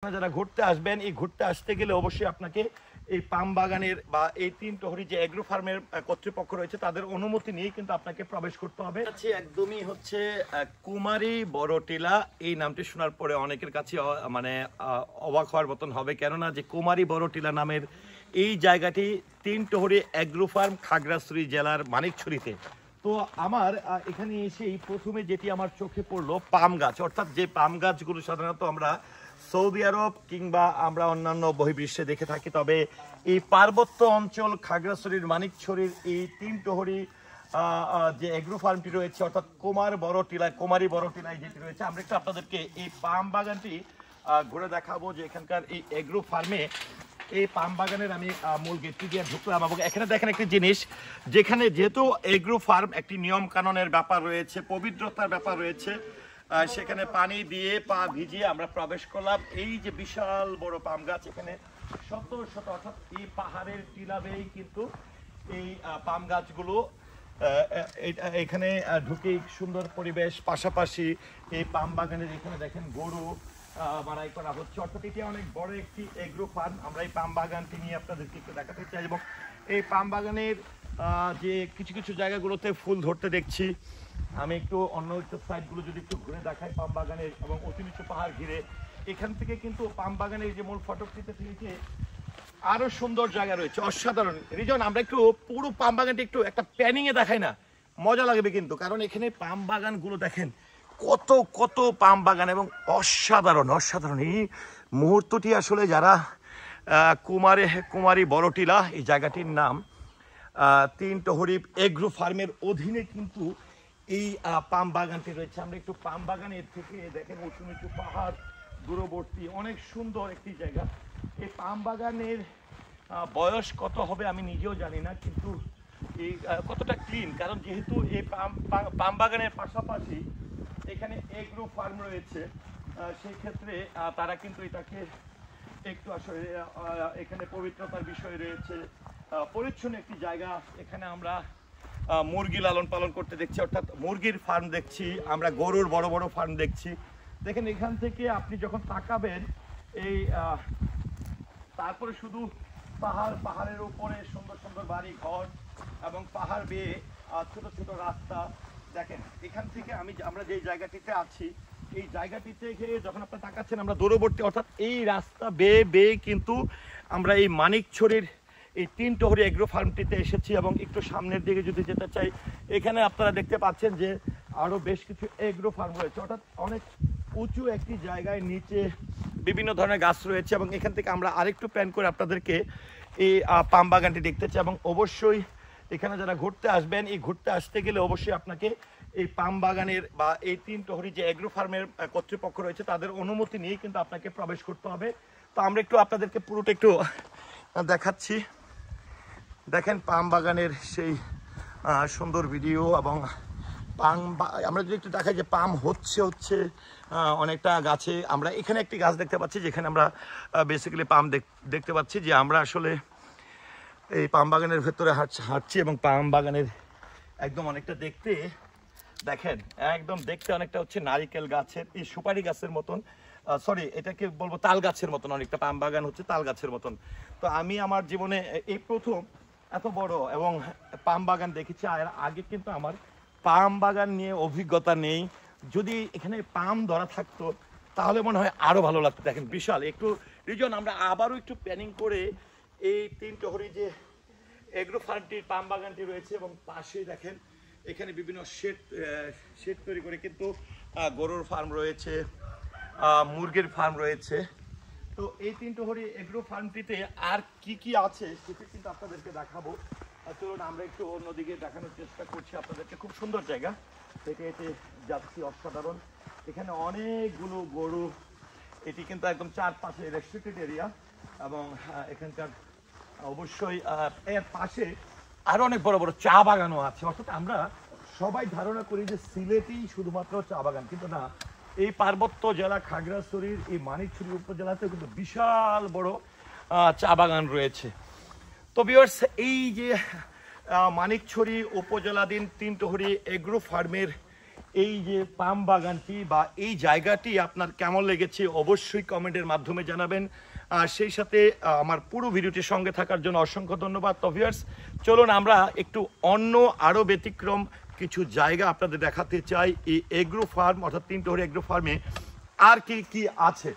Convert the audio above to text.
যারা ঘুরতে আসবেন, এই ঘুরতে আসতে গেলে অবশ্যই আপনাকে এই পাম বাগানের বা এই তিন টহরি যে এগ্রো ফার্মের কর্তৃপক্ষ রয়েছে তাদের অনুমতি নিয়ে কিন্তু আপনাকে প্রবেশ করতে হবে। একদমই হচ্ছে কুমারী বড়টিলা, এই নামটি শোনার পরে অনেকের কাছে মানে অবাক হওয়ার মতন হবে, কেননা যে কুমারী বড়টিলা নামের এই জায়গাটি তিন টহরি এগ্রো ফার্ম খাগড়াছড়ি জেলার মানিকছড়িতে। তো আমার এখানে এসেই প্রথমে যেটি আমার চোখে পড়লো পাম গাছ, অর্থাৎ যে পাম গাছগুলো সাধারণত আমরা সৌদি আরব কিংবা আমরা অন্যান্য বহির্বিশ্বে দেখে থাকি, তবে এই পার্বত্য অঞ্চল খাগড়াছড়ির মানিকছড়ির এই তিন টহরি যে এগ্রো ফার্মটি রয়েছে অর্থাৎ কুমারী বড়টিলায় যেটি রয়েছে, আমরা একটু আপনাদেরকে এই পাম বাগানটি ঘুরে দেখাবো যে এখানকার এই এগ্রো ফার্মে এই পাম বাগানের আমি মূল গেটটি দিয়ে ঢুকলাম এবং এখানে দেখেন একটি জিনিস, যেখানে যেহেতু এগ্রো ফার্ম একটি নিয়ম কানুনের ব্যাপার রয়েছে, পবিত্রতার ব্যাপার রয়েছে, সেখানে পানি দিয়ে পা ভিজিয়ে আমরা প্রবেশ করলাম। এই যে বিশাল বড় পাম গাছ, এখানে শত শত অর্থাৎ এই পাহাড়ের টিলা বেয়েই কিন্তু এই পাম গাছগুলো এখানে ঢুকে সুন্দর পরিবেশ, পাশাপাশি এই পাম বাগানের এখানে দেখেন গরু বাড়াই করা হচ্ছে, অর্থাৎ এটি অনেক বড় একটি এগ্রো ফার্ম। আমরা এই পাম বাগানটি নিয়ে আপনাদেরকে একটু দেখাতে চাই এবং এই পাম বাগানের যে কিছু কিছু জায়গাগুলোতে ফুল ধরতে দেখছি, আমি একটু অন্য একটু সাইডগুলো যদি একটু ঘুরে দেখাই পাম বাগানের এবং অতি নিচু পাহাড় ঘিরে, এখান থেকে কিন্তু পাম বাগানের যে মূল ফটোকটিতে থেকে আরো সুন্দর জায়গা রয়েছে, অসাধারণ। রিজন আমরা একটু পুরো পাম বাগানটি একটু একটা প্যানিং এ দেখাই না, মজা লাগবে কিন্তু, কারণ এখানে পাম বাগানগুলো দেখেন কত কত পাম বাগান এবং অসাধারণ অসাধারণ। এই মুহূর্তটি আসলে যারা কুমারী বড়টিলা এই জায়গাটির নাম, তিন টহরি এগ্রো ফার্মের অধীনে কিন্তু এই পাম বাগানটি রয়েছে। আমরা একটু পাম বাগানের থেকে দেখেন উঁচু নিচু পাহাড় দূরবর্তী, অনেক সুন্দর একটি জায়গা। এই পাম বাগানের বয়স কত হবে আমি নিজেও জানি না, কিন্তু এই কতটা ক্লিন, কারণ যেহেতু এই পাম বাগানের পাশাপাশি এখানে এগ্রো ফার্ম রয়েছে, সেই ক্ষেত্রে তারা কিন্তু এটাকে একটু আসলে এখানে পবিত্রতার বিষয় রয়েছে, পরিচ্ছন্ন একটি জায়গা। এখানে আমরা মুরগি লালন পালন করতে দেখছি, অর্থাৎ মুরগির ফার্ম দেখছি, আমরা গরুর বড় বড় ফার্ম দেখছি। দেখেন এখান থেকে আপনি যখন তাকাবেন এই তারপরে শুধু পাহাড়ের উপরে সুন্দর সুন্দর বাড়ি ঘর এবং পাহাড় বেয়ে ছোট ছোট রাস্তা। দেখেন এখান থেকে আমরা যে জায়গাটিতে আছি, এই জায়গাটি থেকে যখন আপনারা তাকাচ্ছেন আমরা দূরবর্তী, অর্থাৎ এই রাস্তা বেয়ে বেয়ে কিন্তু আমরা এই মানিকছড়ির এই তিন টহরি এগ্রো ফার্মটিতে এসেছি। এবং একটু সামনের দিকে যদি যেতে চাই, এখানে আপনারা দেখতে পাচ্ছেন যে আরো বেশ কিছু এগ্রো ফার্ম রয়েছে, অর্থাৎ অনেক উঁচু একটি জায়গায় নিচে বিভিন্ন ধরনের গাছ রয়েছে। এবং এখান থেকে আমরা আরেকটু প্ল্যান করে আপনাদেরকে এই পাম বাগানটি দেখতে চাই এবং অবশ্যই এখানে যারা ঘুরতে আসবেন, এই ঘুরতে আসতে গেলে অবশ্যই আপনাকে এই পাম বাগানের বা এই তিন টহরি যে এগ্রো ফার্মের কর্তৃপক্ষ রয়েছে তাদের অনুমতি নিয়ে কিন্তু আপনাকে প্রবেশ করতে হবে। তো আমরা একটু আপনাদেরকে পুরোটা একটু দেখাচ্ছি। দেখেন পাম বাগানের সেই সুন্দর ভিডিও এবং আমরা যদি একটু দেখাই যে পাম হচ্ছে অনেকটা গাছে। আমরা এখানে একটি গাছ দেখতে পাচ্ছি যেখানে আমরা বেসিক্যালি পাম দেখতে পাচ্ছি, যে আমরা আসলে এই পাম বাগানের ভেতরে হাঁটছি এবং পাম বাগানের একদম অনেকটা দেখতে দেখেন একদম দেখতে অনেকটা হচ্ছে নারিকেল গাছের এই সুপারি গাছের মতন, সরি এটাকে বলবো তাল গাছের মতন, অনেকটা পাম বাগান হচ্ছে তাল গাছের মতন। তো আমি আমার জীবনে এই প্রথম এত বড় এবং পাম বাগান দেখেছি, আর আগে কিন্তু আমার পাম বাগান নিয়ে অভিজ্ঞতা নেই। যদি এখানে পাম ধরা থাকতো তাহলে মনে হয় আরো ভালো লাগতো। দেখেন বিশাল একটু রিজন, আমরা আবারও একটু প্ল্যানিং করে এই তিন টহরি যে এগ্রো ফার্মটির পাম বাগানটি রয়েছে এবং পাশেই দেখেন এখানে বিভিন্ন শেড তৈরি করে কিন্তু গরুর ফার্ম রয়েছে, মুরগির ফার্ম রয়েছে। তো এই তিন টহরি এগ্রো ফার্মটিতে আর কি কি আছে সেটা কিন্তু আপনাদেরকে দেখাবো। চলুন আমরা একটু অন্যদিকে দেখানোর চেষ্টা করছি আপনাদেরকে। খুব সুন্দর জায়গা, হেঁটে হেঁটে যাচ্ছি, অসাধারণ। এখানে অনেকগুলো গরু, এটি কিন্তু একদম চারপাশে রেস্ট্রিক্টেড এরিয়া এবং এখানকার অবশ্যই এর পাশে আরো অনেক বড় বড় চা বাগানও আছে। অর্থাৎ আমরা সবাই ধারণা করি যে সিলেটেই শুধুমাত্র চা বাগান, কিন্তু না, এই পার্বত্য জেলা খাগড়াছড়ির এই মানিকছড়ি উপজেলাতে কিন্তু বিশাল বড় চা বাগান রয়েছে। তো ভিউয়ার্স, এই যে মানিকছড়ি উপজেলাধীন তিন টহরি এগ্রো ফার্মের এই যে পাম বাগানটি বা এই জায়গাটি আপনার কেমন লেগেছে অবশ্যই কমেন্টের মাধ্যমে জানাবেন। আর সেই সাথে আমার পুরো ভিডিওটির সঙ্গে থাকার জন্য অসংখ্য ধন্যবাদ। তো ভিউয়ার্স, চলুন আমরা একটু অন্য আরও ব্যতিক্রম কিছু জায়গা আপনাদের দেখাতে চাই। এই এগ্রো ফার্ম অর্থাৎ 3 টহরি এগ্রো ফার্মে আর কি কি আছে।